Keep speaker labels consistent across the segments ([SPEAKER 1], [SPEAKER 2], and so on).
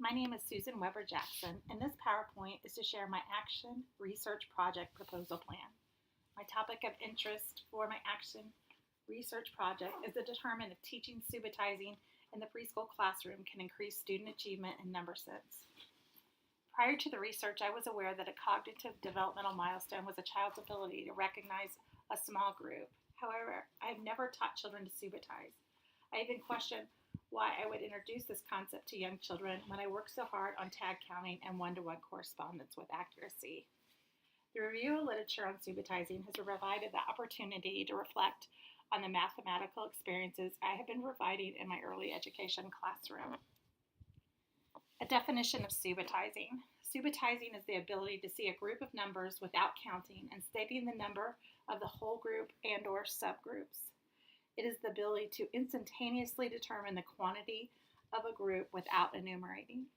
[SPEAKER 1] My name is Susan Weber Jackson, and this PowerPoint is to share my Action Research Project Proposal Plan. My topic of interest for my Action Research Project is to determine if teaching subitizing in the preschool classroom can increase student achievement and number sense. Prior to the research, I was aware that a cognitive developmental milestone was a child's ability to recognize a small group. However, I have never taught children to subitize. I even questioned why I would introduce this concept to young children when I worked so hard on tag counting and one-to-one correspondence with accuracy. The review of literature on subitizing has provided the opportunity to reflect on the mathematical experiences I have been providing in my early education classroom. A definition of subitizing. Subitizing is the ability to see a group of numbers without counting and stating the number of the whole group and/or subgroups. It is the ability to instantaneously determine the quantity of a group without enumerating.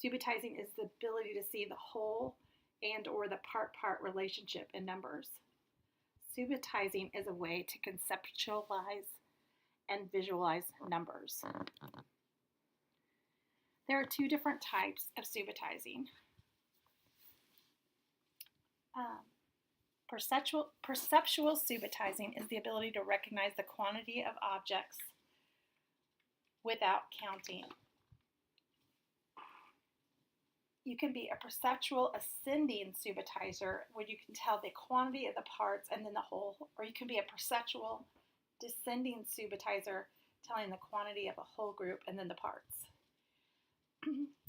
[SPEAKER 1] Subitizing is the ability to see the whole and/or the part-part relationship in numbers. Subitizing is a way to conceptualize and visualize numbers. There are two different types of subitizing. Perceptual subitizing is the ability to recognize the quantity of objects without counting. You can be a perceptual ascending subitizer where you can tell the quantity of the parts and then the whole, or you can be a perceptual descending subitizer telling the quantity of a whole group and then the parts.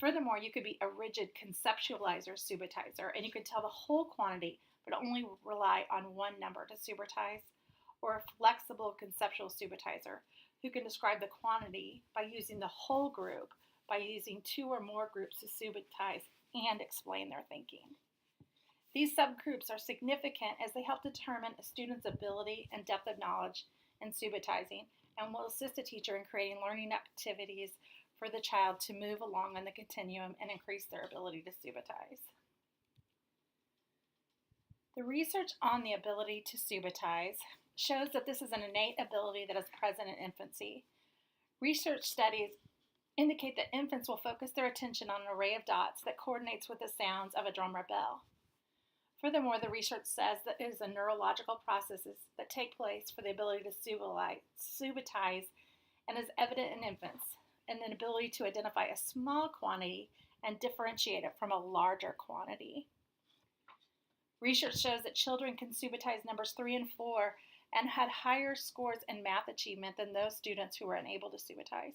[SPEAKER 1] Furthermore, you could be a rigid conceptualizer subitizer and you can tell the whole quantity but only rely on one number to subitize, or a flexible conceptual subitizer who can describe the quantity by using the whole group, by using two or more groups to subitize and explain their thinking. These subgroups are significant as they help determine a student's ability and depth of knowledge in subitizing and will assist a teacher in creating learning activities for the child to move along on the continuum and increase their ability to subitize. The research on the ability to subitize shows that this is an innate ability that is present in infancy. Research studies indicate that infants will focus their attention on an array of dots that coordinates with the sounds of a drum or bell. Furthermore, the research says that it is the neurological processes that take place for the ability to subitize and is evident in infants, and an ability to identify a small quantity and differentiate it from a larger quantity. Research shows that children can subitize numbers 3 and 4 and had higher scores in math achievement than those students who were unable to subitize.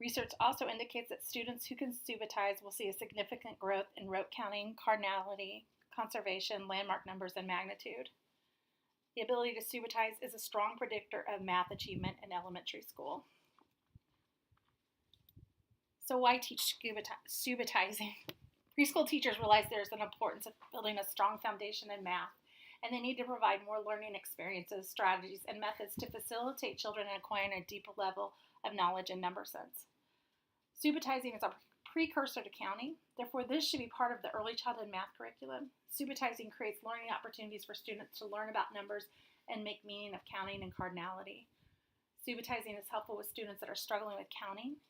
[SPEAKER 1] Research also indicates that students who can subitize will see a significant growth in rote counting, cardinality, conservation, landmark numbers, and magnitude. The ability to subitize is a strong predictor of math achievement in elementary school. So why teach subitizing? Preschool teachers realize there's an importance of building a strong foundation in math, and they need to provide more learning experiences, strategies, and methods to facilitate children in acquiring a deeper level of knowledge and number sense. Subitizing is a precursor to counting, therefore this should be part of the early childhood math curriculum. Subitizing creates learning opportunities for students to learn about numbers and make meaning of counting and cardinality. Subitizing is helpful with students that are struggling with counting.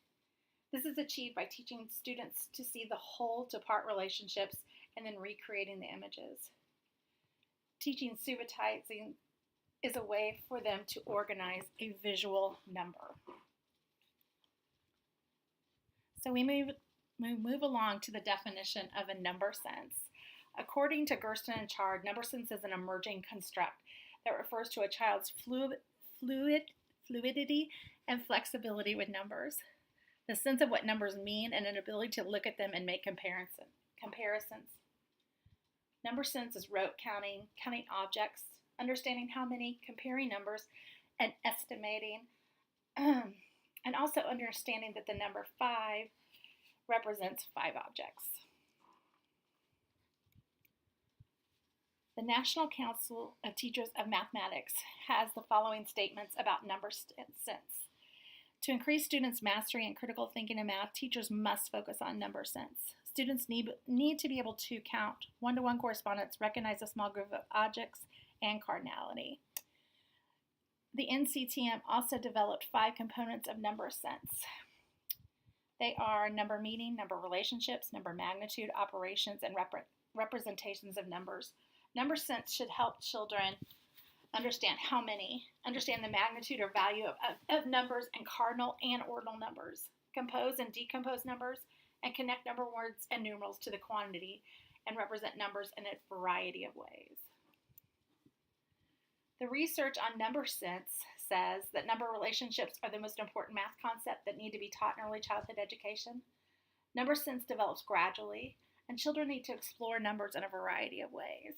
[SPEAKER 1] This is achieved by teaching students to see the whole to part relationships and then recreating the images. Teaching subitizing is a way for them to organize a visual number. So we move along to the definition of a number sense. According to Gersten and Chard, number sense is an emerging construct that refers to a child's fluidity and flexibility with numbers, the sense of what numbers mean, and an ability to look at them and make comparisons. Number sense is rote counting, counting objects, understanding how many, comparing numbers, and estimating, and also understanding that the number 5 represents 5 objects. The National Council of Teachers of Mathematics has the following statements about number sense. To increase students' mastery in critical thinking in math, teachers must focus on number sense. Students need to be able to count, one-to-one correspondence, recognize a small group of objects, and cardinality. The NCTM also developed 5 components of number sense. They are number meaning, number relationships, number magnitude, operations, and representations of numbers. Number sense should help children understand understand the magnitude or value of numbers and cardinal and ordinal numbers, compose and decompose numbers, and connect number words and numerals to the quantity and represent numbers in a variety of ways. The research on number sense says that number relationships are the most important math concept that need to be taught in early childhood education. Number sense develops gradually, and children need to explore numbers in a variety of ways.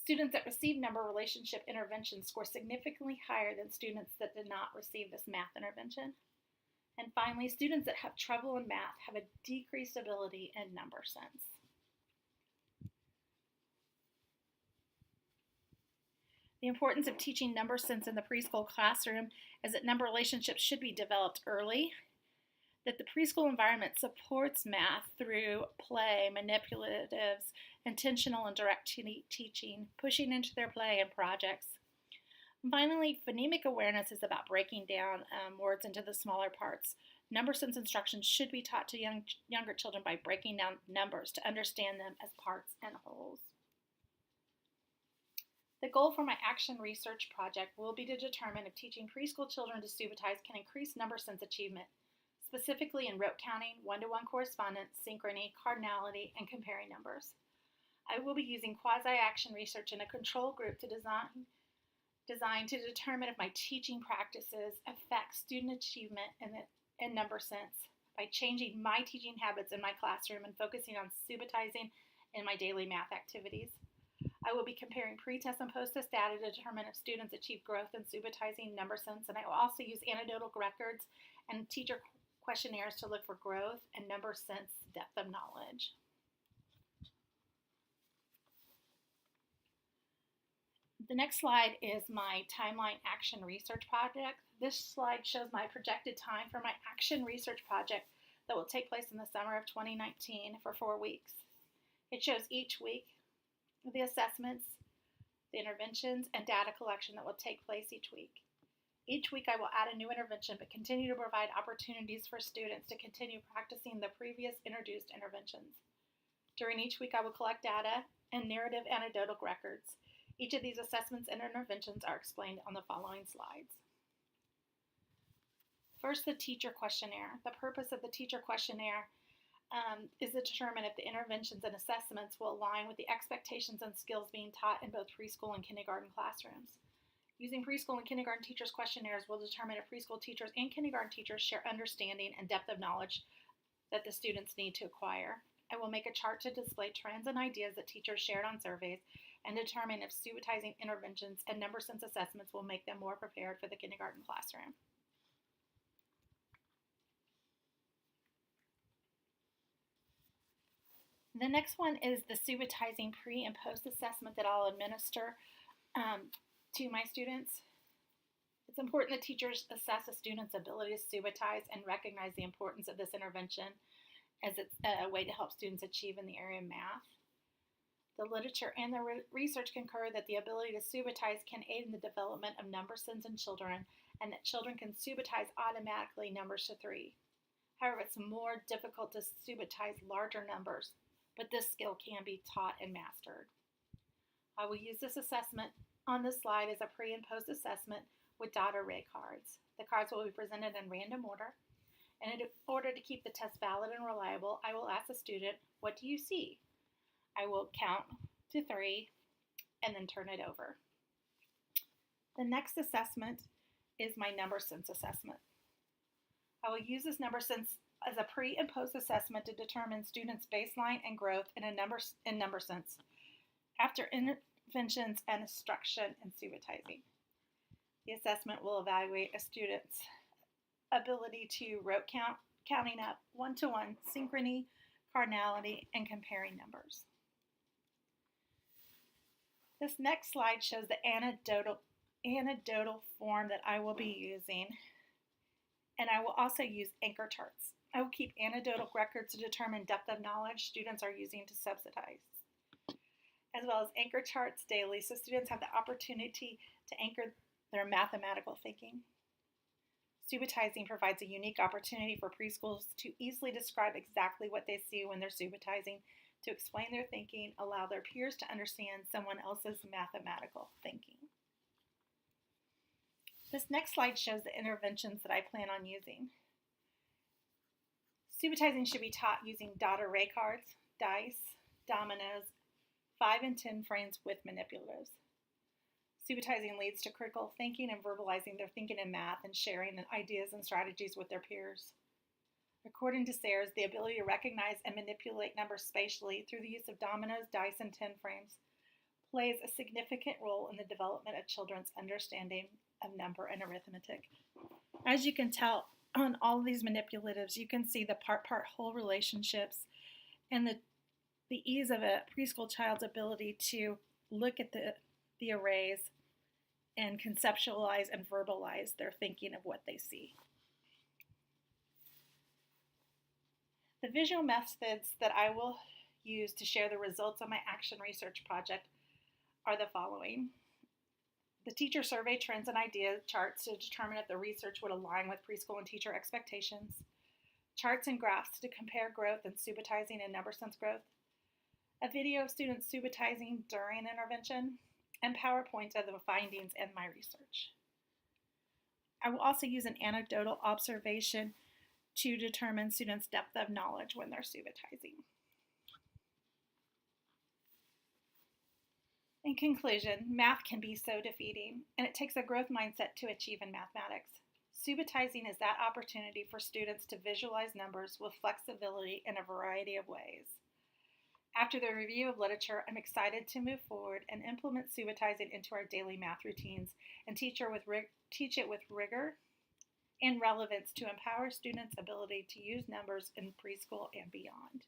[SPEAKER 1] Students that receive number relationship intervention score significantly higher than students that did not receive this math intervention. And finally, students that have trouble in math have a decreased ability in number sense. The importance of teaching number sense in the preschool classroom is that number relationships should be developed early, that the preschool environment supports math through play, manipulatives, intentional and direct teaching, pushing into their play and projects. And finally, phonemic awareness is about breaking down words into the smaller parts. Number sense instruction should be taught to younger children by breaking down numbers to understand them as parts and wholes. The goal for my action research project will be to determine if teaching preschool children to subitize can increase number sense achievement, specifically in rote counting, one-to-one correspondence, synchrony, cardinality, and comparing numbers. I will be using quasi-action research in a control group to design to determine if my teaching practices affect student achievement in number sense by changing my teaching habits in my classroom and focusing on subitizing in my daily math activities. I will be comparing pre-test and post-test data to determine if students achieve growth in subitizing number sense, and I will also use anecdotal records and teacher questionnaires to look for growth and number sense depth of knowledge. The next slide is my timeline action research project. This slide shows my projected time for my action research project that will take place in the summer of 2019 for 4 weeks. It shows each week the assessments, the interventions, and data collection that will take place each week. Each week I will add a new intervention but continue to provide opportunities for students to continue practicing the previous introduced interventions. During each week I will collect data and narrative anecdotal records. Each of these assessments and interventions are explained on the following slides. First, the teacher questionnaire. The purpose of the teacher questionnaire is to determine if the interventions and assessments will align with the expectations and skills being taught in both preschool and kindergarten classrooms. Using preschool and kindergarten teachers' questionnaires will determine if preschool teachers and kindergarten teachers share understanding and depth of knowledge that the students need to acquire. I will make a chart to display trends and ideas that teachers shared on surveys and determine if subitizing interventions and number sense assessments will make them more prepared for the kindergarten classroom. The next one is the subitizing pre and post assessment that I'll administer to my students. It's important that teachers assess a student's ability to subitize and recognize the importance of this intervention as it's a way to help students achieve in the area of math. The literature and the research concur that the ability to subitize can aid in the development of number sense in children and that children can subitize automatically numbers to 3. However, it's more difficult to subitize larger numbers, but this skill can be taught and mastered. I will use this assessment on this slide as a pre and post assessment with dot array cards. The cards will be presented in random order, and in order to keep the test valid and reliable, I will ask the student, "What do you see?" I will count to 3 and then turn it over. The next assessment is my number sense assessment. I will use this number sense as a pre and post assessment to determine students' baseline and growth in number sense after interventions and instruction in subitizing. The assessment will evaluate a student's ability to rote count, counting up, one-to-one, synchrony, cardinality, and comparing numbers. This next slide shows the anecdotal form that I will be using, and I will also use anchor charts. I will keep anecdotal records to determine depth of knowledge students are using to subsidize, as well as anchor charts daily so students have the opportunity to anchor their mathematical thinking. Subitizing provides a unique opportunity for preschools to easily describe exactly what they see when they're subitizing, to explain their thinking, allow their peers to understand someone else's mathematical thinking. This next slide shows the interventions that I plan on using. Subitizing should be taught using dot array cards, dice, dominoes, 5 and 10 frames with manipulatives. Subitizing leads to critical thinking and verbalizing their thinking in math and sharing ideas and strategies with their peers. According to Sayers, the ability to recognize and manipulate numbers spatially through the use of dominoes, dice, and 10 frames plays a significant role in the development of children's understanding of number and arithmetic. As you can tell on all of these manipulatives, you can see the part-whole relationships and the ease of a preschool child's ability to look at the arrays and conceptualize and verbalize their thinking of what they see. The visual methods that I will use to share the results of my action research project are the following. The teacher survey trends and idea charts to determine if the research would align with preschool and teacher expectations. Charts and graphs to compare growth and subitizing and number sense growth. A video of students subitizing during intervention, and PowerPoint of the findings and my research. I will also use an anecdotal observation to determine students' depth of knowledge when they're subitizing. In conclusion, math can be so defeating, and it takes a growth mindset to achieve in mathematics. Subitizing is that opportunity for students to visualize numbers with flexibility in a variety of ways. After the review of literature, I'm excited to move forward and implement subitizing into our daily math routines and teach it with rigor and relevance to empower students' ability to use numbers in preschool and beyond.